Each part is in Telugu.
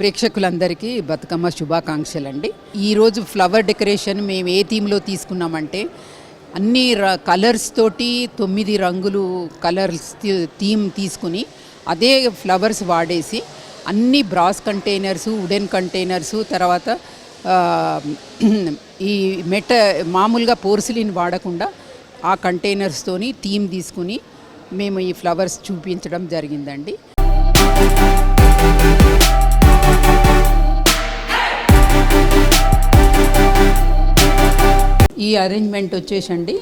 ప్రేక్షకులందరికీ బతుకమ్మ శుభాకాంక్షలండి. ఈరోజు ఫ్లవర్ డెకరేషన్ మేము ఏ థీమ్లో తీసుకున్నామంటే అన్ని కలర్స్ తోటి 9 రంగులు కలర్స్ థీమ్ తీసుకుని అదే ఫ్లవర్స్ వాడేసి అన్ని బ్రాస్ కంటైనర్సు, వుడెన్ కంటైనర్సు, తర్వాత ఈ మామూలుగా పోర్సిలిన్ వాడకుండా ఆ కంటైనర్స్తోని థీమ్ తీసుకుని మేము ఈ ఫ్లవర్స్ చూపించడం జరిగిందండి. ఈ అరేంజ్మెంట్ వచ్చేసండి,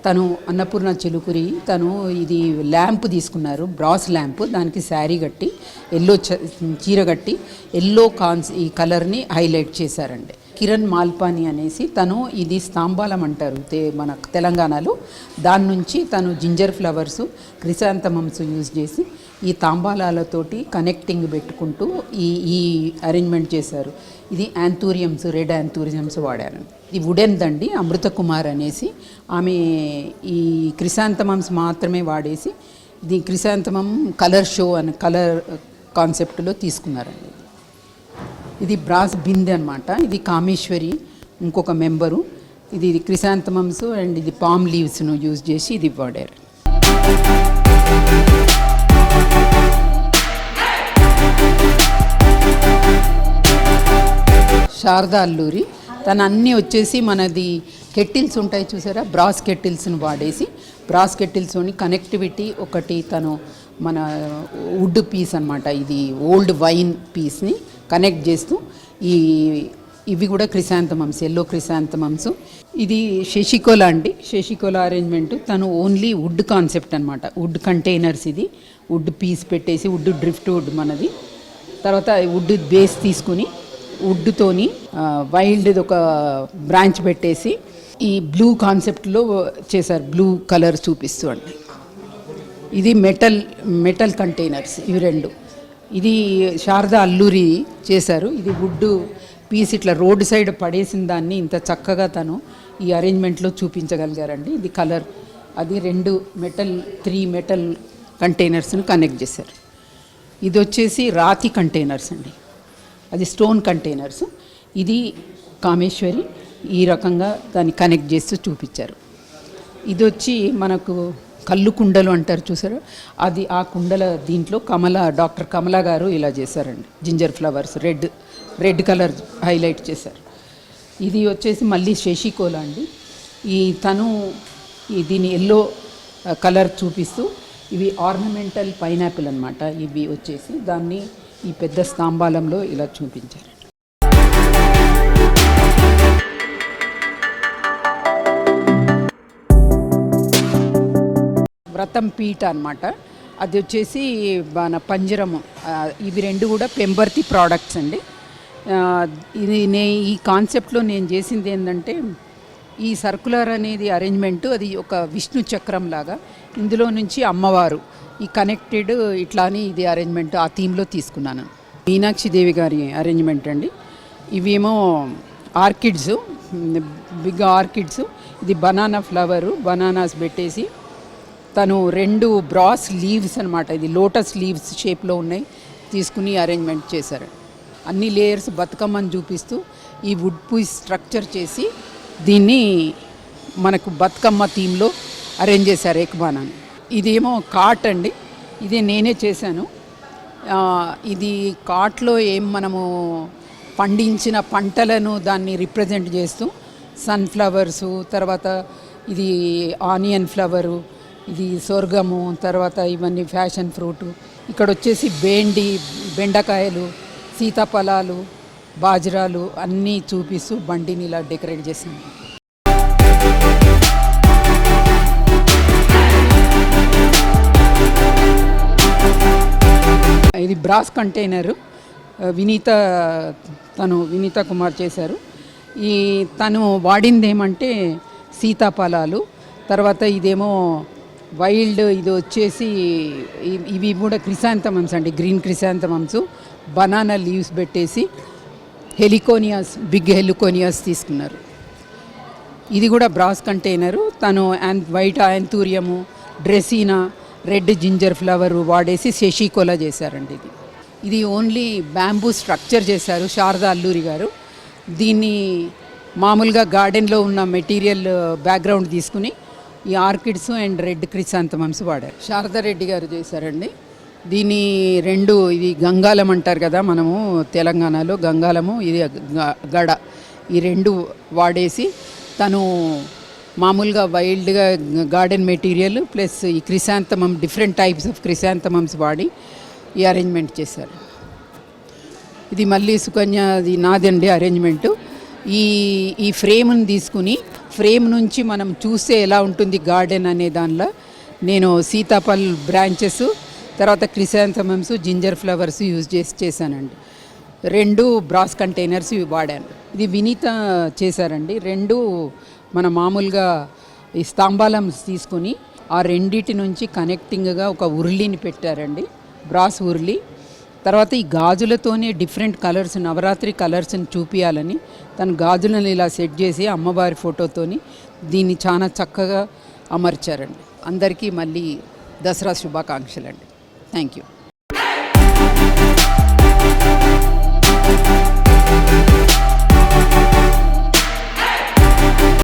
తను అన్నపూర్ణ చిలుకురి తను ఇది ల్యాంప్ తీసుకున్నారు, బ్రాస్ ల్యాంప్. దానికి శారీ కట్టి ఎల్లో చీర కట్టి ఎల్లో ఈ కలర్ని హైలైట్ చేశారండి. కిరణ్ మాల్పాని అనేసి తను ఇది స్తాంబాలం అంటారు మన తెలంగాణలో. దాని నుంచి తను జింజర్ ఫ్లవర్సు, క్రిసాంతమమ్స్ యూజ్ చేసి ఈ తాంబాలాలతోటి కనెక్టింగ్ పెట్టుకుంటూ ఈ అరేంజ్మెంట్ చేశారు. ఇది యాంథూరియంస్, రెడ్ యాంథూరియంస్ వాడారు. ఇది వుడెన్ దండి, అమృత కుమార్ అనేసి ఆమె ఈ క్రిసాంతమమ్స్ మాత్రమే వాడేసి ఇది క్రిసాంతమం కలర్ షో అని కలర్ కాన్సెప్ట్లో తీసుకున్నారండి. ఇది బ్రాస్ బిందె అనమాట. ఇది కామేశ్వరి ఇంకొక మెంబరు. ఇది క్రిసాంతమమ్స్ అండ్ ఇది పామ్ లీవ్స్ను యూజ్ చేసి ఇది వాడారు. శారదా అల్లూరి తను అన్నీ వచ్చేసి మనది కెటిల్స్ ఉంటాయి చూసారా, బ్రాస్ కెటిల్స్ని వాడేసి బ్రాస్ కెటిల్స్తోని కనెక్టివిటీ ఒకటి తను మన వుడ్ పీస్ అనమాట, ఇది ఓల్డ్ వైన్ పీస్ని కనెక్ట్ చేస్తూ ఇవి కూడా క్రిసాంతమమ్స్, ఎల్లో క్రిసాంతమమ్స్. ఇది శశికోలా అండి, శశికోలా అరేంజ్మెంట్. తను ఓన్లీ వుడ్ కాన్సెప్ట్ అనమాట, వుడ్ కంటైనర్స్. ఇది వుడ్ పీస్ పెట్టేసి వుడ్ డ్రిఫ్ట్ వుడ్ మనది. తర్వాత వుడ్ బేస్ తీసుకుని వుడ్తోని వైల్డ్ ఒక బ్రాంచ్ పెట్టేసి ఈ బ్లూ కాన్సెప్ట్లో చేశారు, బ్లూ కలర్ చూపిస్తూ అండి. ఇది మెటల్ కంటైనర్స్ ఇవి రెండు. ఇది శారదా అల్లూరి చేశారు. ఇది వుడ్ పీస్ ఇట్లా రోడ్ సైడ్ పడేసిన దాన్ని ఇంత చక్కగా తను ఈ అరేంజ్మెంట్లో చూపించగలిగారండి. ఇది కలర్ అది 3 మెటల్ కంటైనర్స్ని కనెక్ట్ చేశారు. ఇది వచ్చేసి రాతి కంటైనర్స్ అండి, అది స్టోన్ కంటైనర్స్. ఇది కామేశ్వరి ఈ రకంగా దాన్ని కనెక్ట్ చేస్తూ చూపించారు. ఇది వచ్చి మనకు కళ్ళు కుండలు అంటారు చూసారు, అది ఆ కుండల దీంట్లో డాక్టర్ కమలా గారు ఇలా చేశారండి. Ginger flowers red colour highlight చేశారు. ఇది వచ్చేసి మళ్ళీ శశికోలా అండి. తను దీని ఎల్లో కలర్ చూపిస్తూ ఇవి ఆర్నమెంటల్ పైనాపిల్ అనమాట. ఇవి వచ్చేసి దాన్ని ఈ పెద్ద స్తాంబాలంలో ఇలా చూపించారు. వ్రతం పీట అనమాట, అది వచ్చేసి మన పంజరము. ఇవి రెండు కూడా పెంబర్తి ప్రోడక్ట్స్ అండి. ఇది ఈ కాన్సెప్ట్లో నేను చేసింది ఏంటంటే ఈ సర్కులర్ అనేది అరేంజ్మెంటు, అది ఒక విష్ణు చక్రం లాగా, ఇందులో నుంచి అమ్మవారు ఈ కనెక్టెడ్ ఇట్లా అని ఇది అరేంజ్మెంట్ ఆ థీమ్లో తీసుకున్నాను. మీనాక్షిదేవి గారి అరేంజ్మెంట్ అండి. ఇవేమో ఆర్కిడ్స్, బిగ్ ఆర్కిడ్స్. ఇది బనానా ఫ్లవరు, బనానాస్ పెట్టేసి తను 2 బ్రాస్ లీవ్స్ అనమాట, ఇది లోటస్ లీవ్స్ షేప్లో ఉన్నాయి, తీసుకుని అరేంజ్మెంట్ చేశారు. అన్ని లేయర్స్ బతుకమ్మని చూపిస్తూ ఈ వుడ్ పీస్ స్ట్రక్చర్ చేసి దీన్ని మనకు బతుకమ్మ థీమ్లో అరేంజ్ చేశారు ఏకబానాన్ని. ఇదేమో కాట్ అండి, ఇది నేనే చేశాను. ఇది కాట్లో మనము పండించిన పంటలను దాన్ని రిప్రజెంట్ చేస్తూ సన్ఫ్లవర్సు, తర్వాత ఇది ఆనియన్ ఫ్లవరు, ఇది సొర్గము, తర్వాత ఇవన్నీ ఫ్యాషన్ ఫ్రూటు. ఇక్కడ వచ్చేసి బెండకాయలు, సీతాఫలాలు, బాజ్రాలు అన్నీ చూపిస్తూ బండిని ఇలా డెకరేట్ చేశాను. ఇది బ్రాస్ కంటైనరు, వినీత కుమార్ చేశారు. తను వాడింది ఏమంటే సీతాఫలాలు, తర్వాత ఇదేమో వైల్డ్, ఇది వచ్చేసి ఇవి కూడా క్రిసాంతమమ్స్ అండి, గ్రీన్ క్రిసాంతమమ్స్. బనానా లీవ్స్ పెట్టేసి బిగ్ హెలికోనియాస్ తీసుకున్నారు. ఇది కూడా బ్రాస్ కంటైనరు. తను వైట్ యాంథూరియము, డ్రెసీనా, రెడ్ జింజర్ ఫ్లవర్ వాడేసి శశికోలా చేశారండి. ఇది ఓన్లీ బ్యాంబూ స్ట్రక్చర్ చేశారు శారదా అల్లూరి గారు. దీన్ని మామూలుగా గార్డెన్లో ఉన్న మెటీరియల్ బ్యాక్గ్రౌండ్ తీసుకుని ఈ ఆర్కిడ్స్ అండ్ రెడ్ క్రిసాంతమమ్స్ వాడారు. శారదా రెడ్డి గారు చేశారండి. దీని ఇది గంగాలం అంటారు కదా మనము తెలంగాణలో, గంగాలము ఇది గడ, ఈ రెండు వాడేసి తను మామూలుగా వైల్డ్గా గార్డెన్ మెటీరియల్ ప్లస్ ఈ క్రిసాంతమం డిఫరెంట్ టైప్స్ ఆఫ్ క్రిసాంతమమ్స్ వాడి ఈ అరేంజ్మెంట్ చేశారు. ఇది మళ్ళీ సుకన్య అది నాదండి అరేంజ్మెంటు. ఈ ఫ్రేమ్ని తీసుకుని ఫ్రేమ్ నుంచి మనం చూస్తే ఎలా ఉంటుంది గార్డెన్ అనే దానిలో నేను సీతాఫల్ బ్రాంచెస్, తర్వాత క్రిసాంతమమ్స్, జింజర్ ఫ్లవర్స్ యూజ్ చేశానండి. 2 బ్రాస్ కంటైనర్స్ వాడాను. ఇది వినీత చేశారండి. 2 మన మామూలుగా ఈ స్తంభాలం తీసుకొని ఆ రెండిటి నుంచి కనెక్టింగ్గా ఒక ఉర్లిని పెట్టారండి, బ్రాస్ ఉర్లి. తర్వాత ఈ గాజులతోనే డిఫరెంట్ కలర్స్, నవరాత్రి కలర్స్ని చూపించాలని తను గాజులను ఇలా సెట్ చేసి అమ్మవారి ఫోటోతోని దీన్ని చాలా చక్కగా అమర్చారండి. అందరికీ మళ్ళీ దసరా శుభాకాంక్షలు అండి. Thank you.